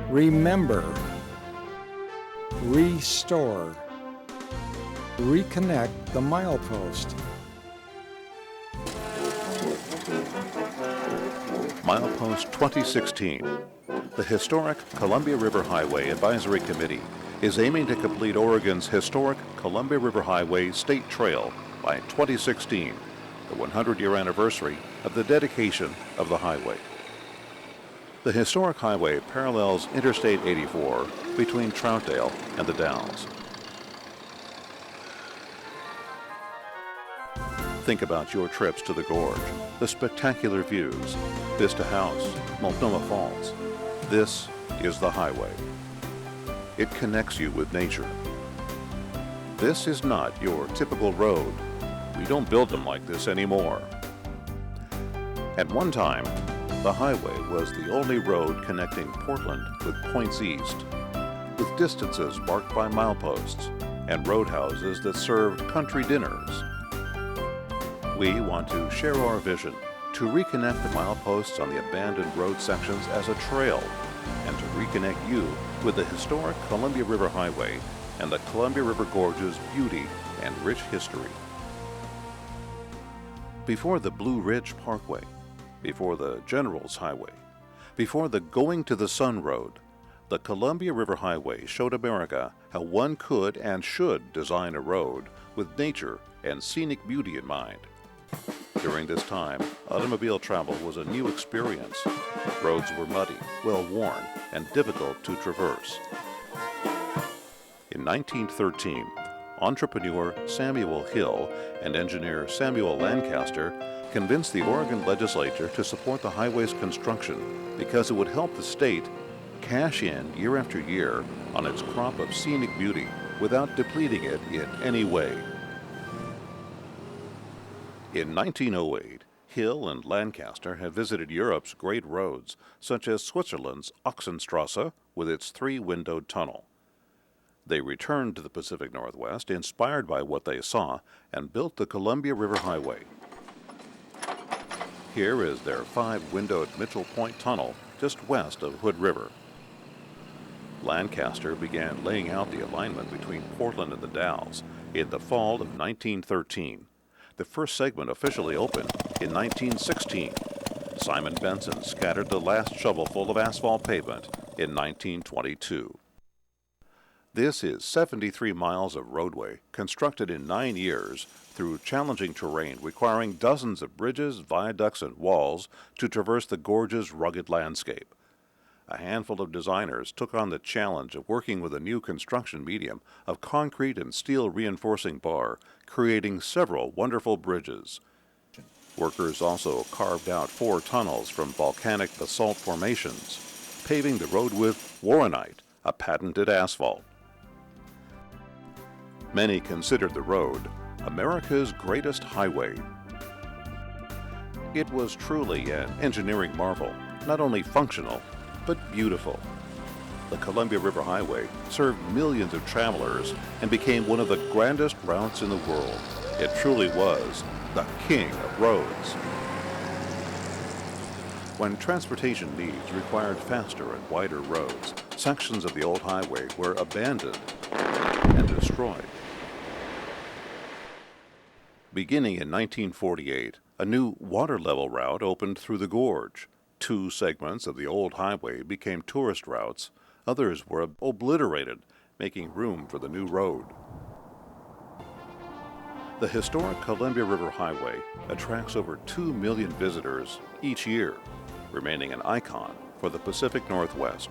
remember, restore, reconnect the milepost. Milepost 2016. The historic Columbia River Highway Advisory Committee is aiming to complete Oregon's historic Columbia River Highway State Trail by 2016, the 100-year anniversary of the dedication of the highway. The historic highway parallels Interstate 84 between Troutdale and the Dalles. Think about your trips to the gorge, the spectacular views, Vista House, Multnomah Falls. This is the highway. It connects you with nature. This is not your typical road. We don't build them like this anymore. At one time, the highway was the only road connecting Portland with points east, with distances marked by mileposts and roadhouses that served country dinners. We want to share our vision to reconnect the mileposts on the abandoned road sections as a trail and to reconnect you with the historic Columbia River Highway and the Columbia River Gorge's beauty and rich history. Before the Blue Ridge Parkway, before the Generals Highway, before the Going to the Sun Road, the Columbia River Highway showed America how one could and should design a road with nature and scenic beauty in mind. During this time, automobile travel was a new experience. Roads were muddy, well-worn, and difficult to traverse. In 1913, entrepreneur Samuel Hill and engineer Samuel Lancaster convinced the Oregon legislature to support the highway's construction because it would help the state cash in year after year on its crop of scenic beauty without depleting it in any way. In 1908, Hill and Lancaster had visited Europe's great roads, such as Switzerland's Oxenstrasse with its three-windowed tunnel. They returned to the Pacific Northwest, inspired by what they saw, and built the Columbia River Highway. Here is their five-windowed Mitchell Point Tunnel, just west of Hood River. Lancaster began laying out the alignment between Portland and the Dalles in the fall of 1913. The first segment officially opened in 1916. Simon Benson scattered the last shovelful of asphalt pavement in 1922. This is 73 miles of roadway constructed in 9 years through challenging terrain requiring dozens of bridges, viaducts, and walls to traverse the gorge's rugged landscape. A handful of designers took on the challenge of working with a new construction medium of concrete and steel reinforcing bar, creating several wonderful bridges. Workers also carved out 4 tunnels from volcanic basalt formations, paving the road with Warrenite, a patented asphalt. Many considered the road America's greatest highway. It was truly an engineering marvel, not only functional, but beautiful. The Columbia River Highway served millions of travelers and became one of the grandest routes in the world. It truly was the king of roads. When transportation needs required faster and wider roads, sections of the old highway were abandoned and destroyed. Beginning in 1948, a new water-level route opened through the gorge. 2 segments of the old highway became tourist routes. Others were obliterated, making room for the new road. The historic Columbia River Highway attracts over 2 million visitors each year, remaining an icon for the Pacific Northwest.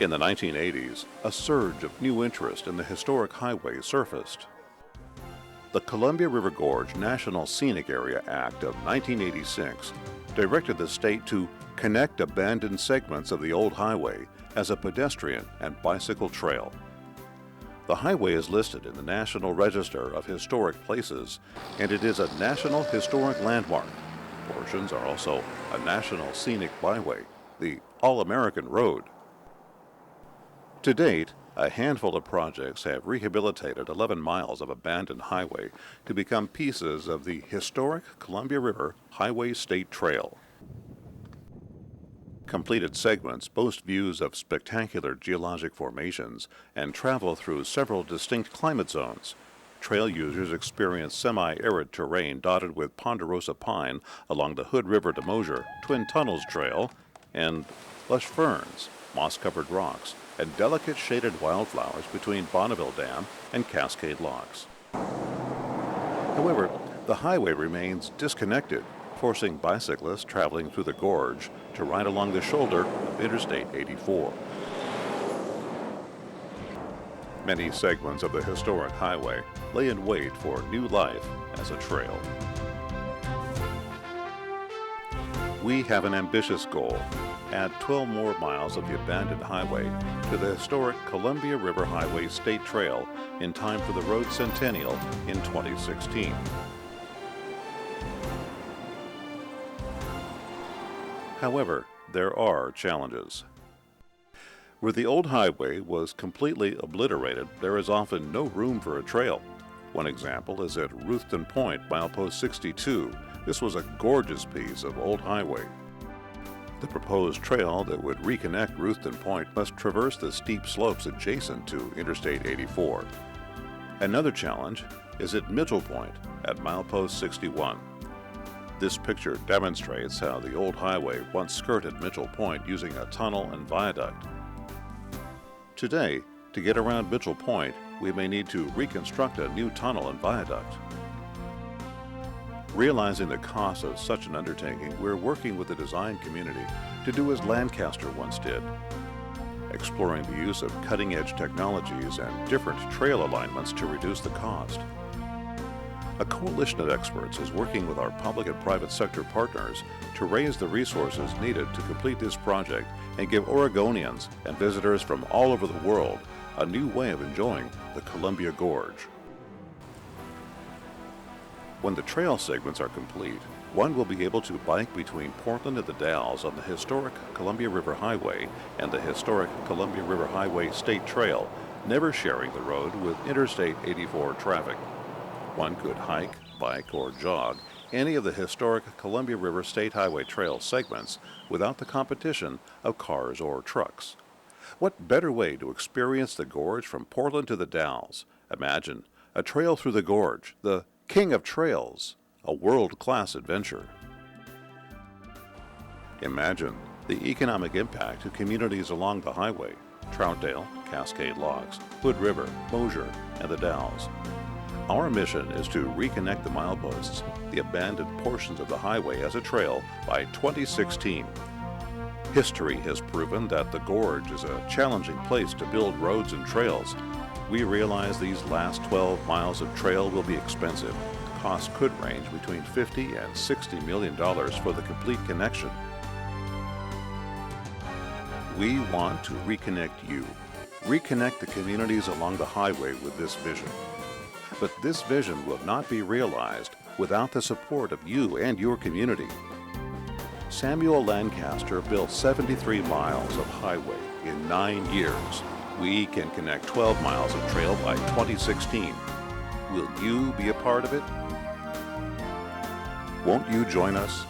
In the 1980s, a surge of new interest in the historic highway surfaced. The Columbia River Gorge National Scenic Area Act of 1986 directed the state to connect abandoned segments of the old highway as a pedestrian and bicycle trail. The highway is listed in the National Register of Historic Places, and it is a National Historic Landmark. Portions are also a National Scenic Byway, the All-American Road. To date, a handful of projects have rehabilitated 11 miles of abandoned highway to become pieces of the historic Columbia River Highway State Trail. Completed segments boast views of spectacular geologic formations and travel through several distinct climate zones. Trail users experience semi-arid terrain dotted with ponderosa pine along the Hood River to Mosier, Twin Tunnels Trail, and lush ferns, moss-covered rocks, and delicate shaded wildflowers between Bonneville Dam and Cascade Locks. However, the highway remains disconnected, forcing bicyclists traveling through the gorge to ride along the shoulder of Interstate 84. Many segments of the historic highway lay in wait for new life as a trail. We have an ambitious goal: add 12 more miles of the abandoned highway to the historic Columbia River Highway State Trail in time for the road centennial in 2016. However, there are challenges. Where the old highway was completely obliterated, there is often no room for a trail. One example is at Ruthven Point, milepost 62. This was a gorgeous piece of old highway. The proposed trail that would reconnect Ruthven Point must traverse the steep slopes adjacent to Interstate 84. Another challenge is at Mitchell Point at milepost 61. This picture demonstrates how the old highway once skirted Mitchell Point using a tunnel and viaduct. Today, to get around Mitchell Point, we may need to reconstruct a new tunnel and viaduct. Realizing the cost of such an undertaking, we're working with the design community to do as Lancaster once did, exploring the use of cutting-edge technologies and different trail alignments to reduce the cost. A coalition of experts is working with our public and private sector partners to raise the resources needed to complete this project and give Oregonians and visitors from all over the world a new way of enjoying the Columbia Gorge. When the trail segments are complete, one will be able to bike between Portland and the Dalles on the historic Columbia River Highway and the historic Columbia River Highway State Trail, never sharing the road with Interstate 84 traffic. One could hike, bike, or jog any of the historic Columbia River State Highway Trail segments without the competition of cars or trucks. What better way to experience the gorge from Portland to the Dalles? Imagine a trail through the gorge, the king of trails, a world-class adventure. Imagine the economic impact to communities along the highway: Troutdale, Cascade Locks, Hood River, Mosier, and the Dalles. Our mission is to reconnect the mileposts, the abandoned portions of the highway as a trail, by 2016. History has proven that the gorge is a challenging place to build roads and trails. We realize these last 12 miles of trail will be expensive. Costs could range between $50 and $60 million for the complete connection. We want to reconnect you, reconnect the communities along the highway with this vision. But this vision will not be realized without the support of you and your community. Samuel Lancaster built 73 miles of highway in 9 years. We can connect 12 miles of trail by 2016. Will you be a part of it? Won't you join us?